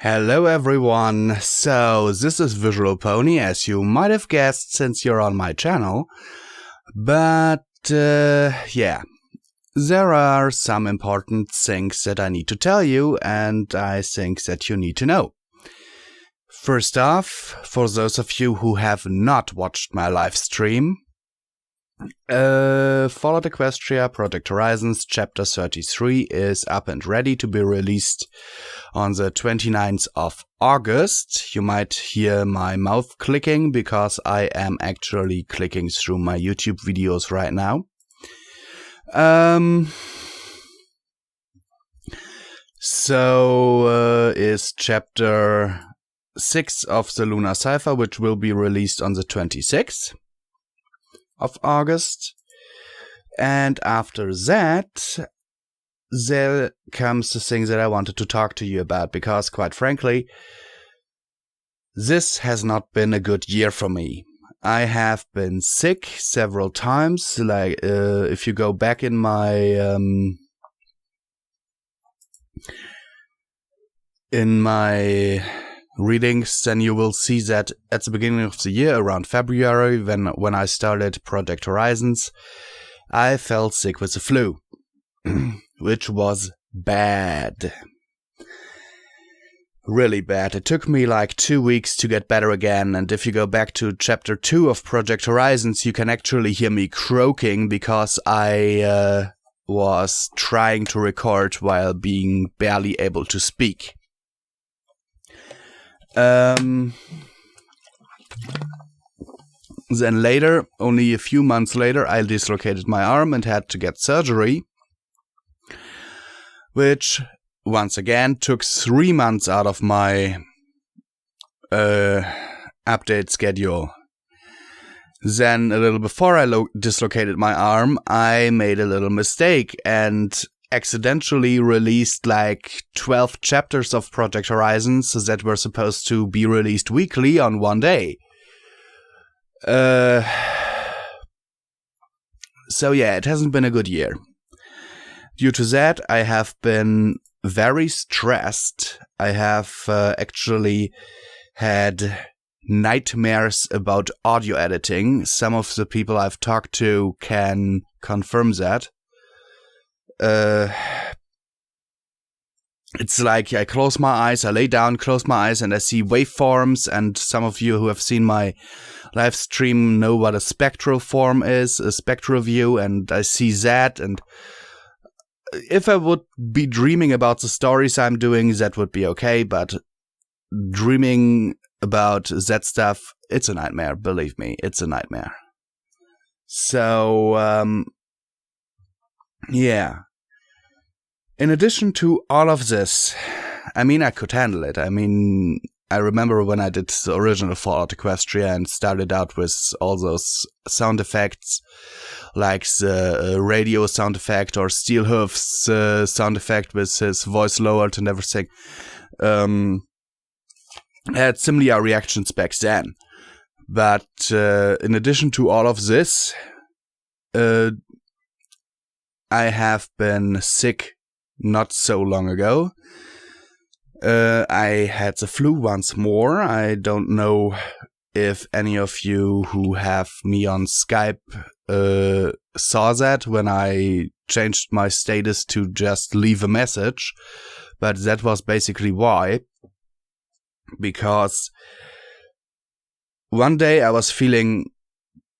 Hello everyone, so this is Visual Pony, as you might have guessed since you're on my channel, but yeah, there are some important things that I need to tell you and I think that you need to know. First off, for those of you who have not watched my live stream, Fallout Equestria Project Horizons Chapter 33 is up and ready to be released on the 29th of August. You might hear my mouth clicking because I am actually clicking through my YouTube videos right now. So is Chapter 6 of the Lunar Cipher, which will be released on the 26th. Of August, and after that there comes the thing that I wanted to talk to you about, because quite frankly this has not been a good year for me. I have been sick several times, like if you go back in my readings, then you will see that at the beginning of the year, around February, when I started Project Horizons, I fell sick with the flu, which was bad. Really bad. It took me like 2 weeks to get better again, and if you go back to Chapter 2 of Project Horizons, you can actually hear me croaking because I was trying to record while being barely able to speak. Then later, only a few months later, I dislocated my arm and had to get surgery, which once again took 3 months out of my update schedule. Then a little before I dislocated my arm, I made a little mistake and accidentally released like 12 chapters of Project Horizons that were supposed to be released weekly on one day. So yeah, it hasn't been a good year. Due to that, I have been very stressed. I have actually had nightmares about audio editing. Some of the people I've talked to can confirm that. It's like I close my eyes, I lay down, close my eyes, and I see waveforms, and some of you who have seen my live stream know what a spectral form is, a spectral view, and I see that, and if I would be dreaming about the stories I'm doing, that would be okay, but dreaming about that stuff, it's a nightmare, believe me, it's a nightmare. So, yeah. In addition to all of this, I mean, I could handle it. I mean, I remember when I did the original Fallout Equestria and started out with all those sound effects, like the radio sound effect or Steelhoof's sound effect with his voice lowered and everything. I had similar reactions back then. But in addition to all of this, I have been sick not so long ago. I had the flu once more. I don't know if any of you who have me on Skype saw that when I changed my status to just leave a message, but that was basically why. Because one day I was feeling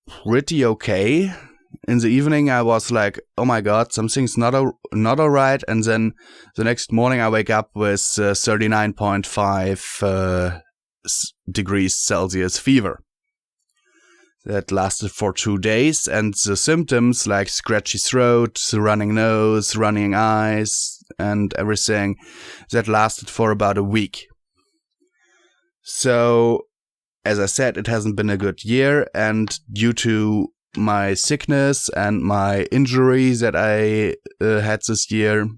pretty okay. In the evening, I was like, oh my god, something's not alright. And then the next morning, I wake up with 39.5 degrees Celsius fever. That lasted for 2 days. And the symptoms like scratchy throat, running nose, running eyes, and everything, that lasted for about a week. So, as I said, it hasn't been a good year. And due to my sickness and my injuries that I had this year,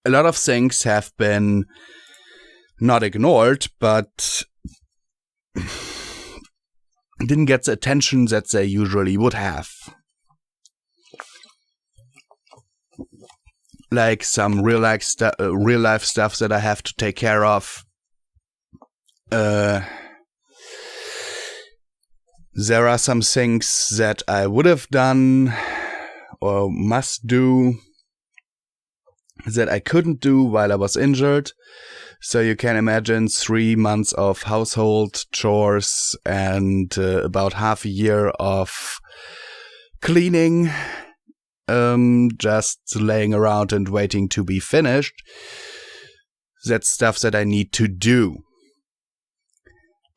a lot of things have been not ignored, but didn't get the attention that they usually would have. like some real life stuff that I have to take care of. There are some things that I would have done or must do that I couldn't do while I was injured. So you can imagine 3 months of household chores and about half a year of cleaning, just laying around and waiting to be finished. That's stuff that I need to do.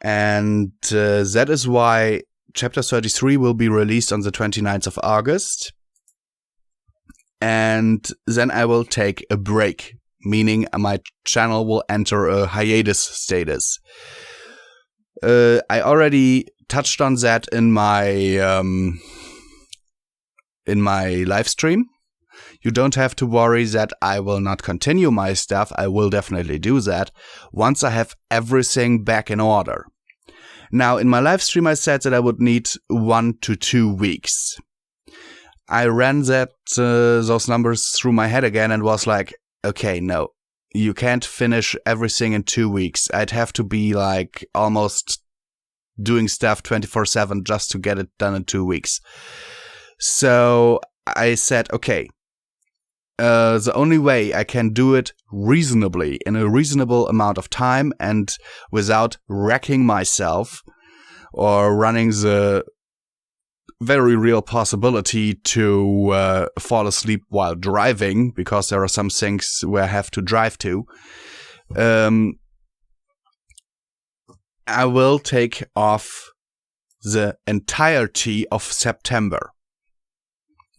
And that is why Chapter 33 will be released on the 29th of August. And then I will take a break, meaning my channel will enter a hiatus status. I already touched on that in my live stream. You don't have to worry that I will not continue my stuff. I will definitely do that once I have everything back in order. Now, in my live stream, I said that I would need 1 to 2 weeks. I ran those numbers through my head again and was like, okay, no, you can't finish everything in 2 weeks. I'd have to be like almost doing stuff 24/7 just to get it done in 2 weeks. So I said, okay, the only way I can do it reasonably, in a reasonable amount of time and without wrecking myself or running the very real possibility to fall asleep while driving, because there are some things where I have to drive to, I will take off the entirety of September.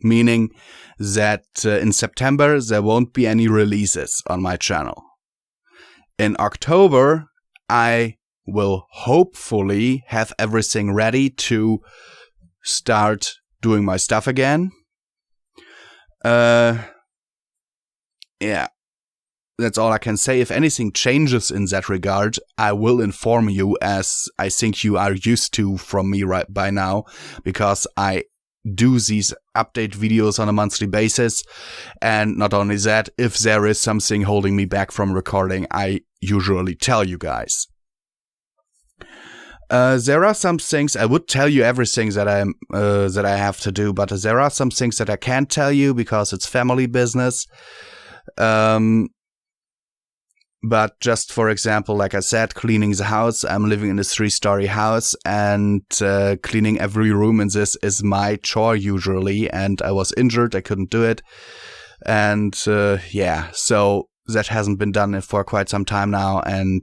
Meaning that in September there won't be any releases on my channel. In October, I will hopefully have everything ready to start doing my stuff again. Yeah, that's all I can say. If anything changes in that regard, I will inform you, as I think you are used to from me right by now, because I do these update videos on a monthly basis. And not only that, if there is something holding me back from recording, I usually tell you guys. There are some things, I would tell you everything that I have to do, but there are some things that I can't tell you because it's family business. But just for example, like I said, cleaning the house. I'm living in a 3-story house, and cleaning every room in this is my chore usually. And I was injured, I couldn't do it. And yeah, so that hasn't been done for quite some time now, and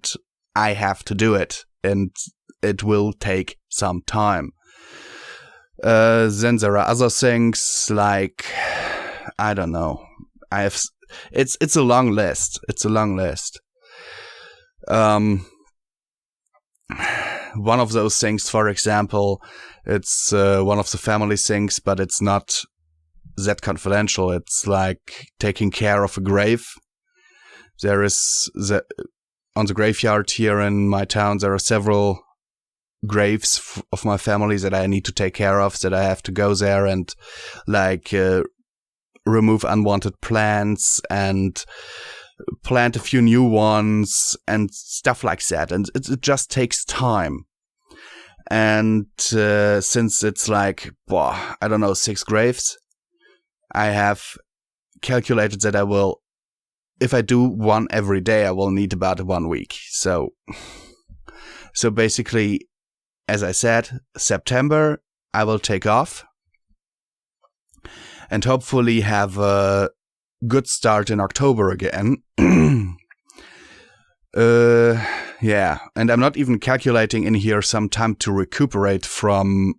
I have to do it. And it will take some time. Then there are other things like, I don't know. It's a long list. It's a long list. One of those things, for example, it's one of the family things, but it's not that confidential. It's like taking care of a grave. There is on the graveyard here in my town, there are several graves of my family that I need to take care of, that I have to go there and like remove unwanted plants and plant a few new ones and stuff like that. And it just takes time. And since it's like, I don't know, 6 graves, I have calculated that I will, if I do one every day, I will need about 1 week. So basically, as I said, September, I will take off and hopefully have a good start in October again. Yeah, and I'm not even calculating in here some time to recuperate from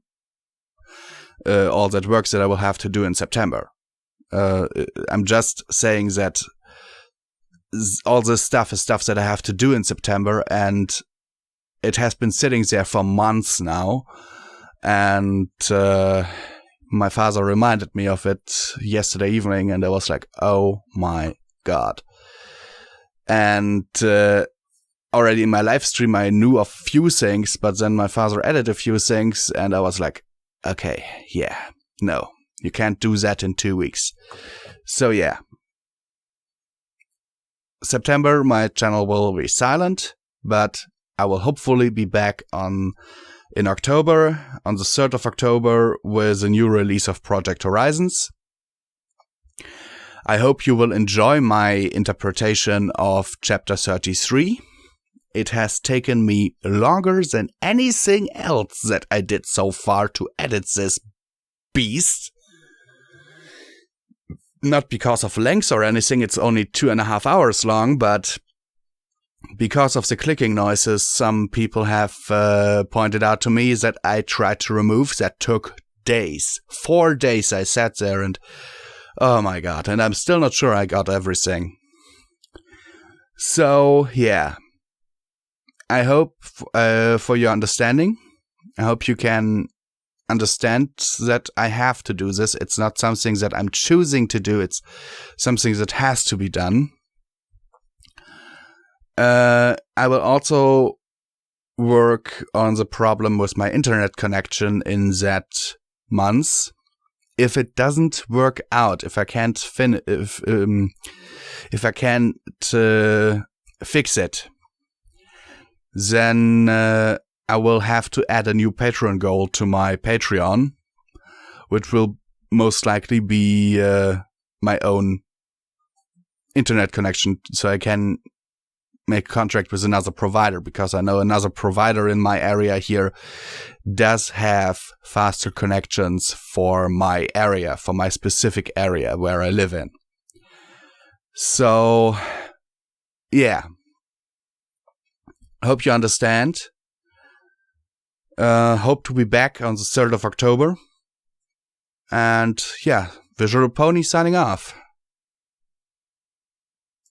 all that work that I will have to do in September. I'm just saying that all this stuff is stuff that I have to do in September, and it has been sitting there for months now. And my father reminded me of it yesterday evening, and I was like, oh my God. And already in my live stream, I knew of few things, but then my father added a few things, and I was like, okay, yeah, no, you can't do that in 2 weeks. So yeah, September, my channel will be silent, but I will hopefully be back in October, on the 3rd of October, with a new release of Project Horizons. I hope you will enjoy my interpretation of Chapter 33. It has taken me longer than anything else that I did so far to edit this beast. Not because of length or anything, it's only 2.5 hours long, but because of the clicking noises some people have pointed out to me that I tried to remove that took days. 4 days I sat there and oh my god, and I'm still not sure I got everything. So, yeah. I hope for your understanding. I hope you can understand that I have to do this. It's not something that I'm choosing to do. It's something that has to be done. I will also work on the problem with my internet connection in that month. If it doesn't work out, if I can't if I can't fix it, then I will have to add a new Patreon goal to my Patreon, which will most likely be my own internet connection, so I can make contract with another provider, because I know another provider in my area here does have faster connections for my area, for my specific area where I live in. So, yeah. I hope you understand. Hope to be back on the 3rd of October. And yeah, Visual Pony signing off.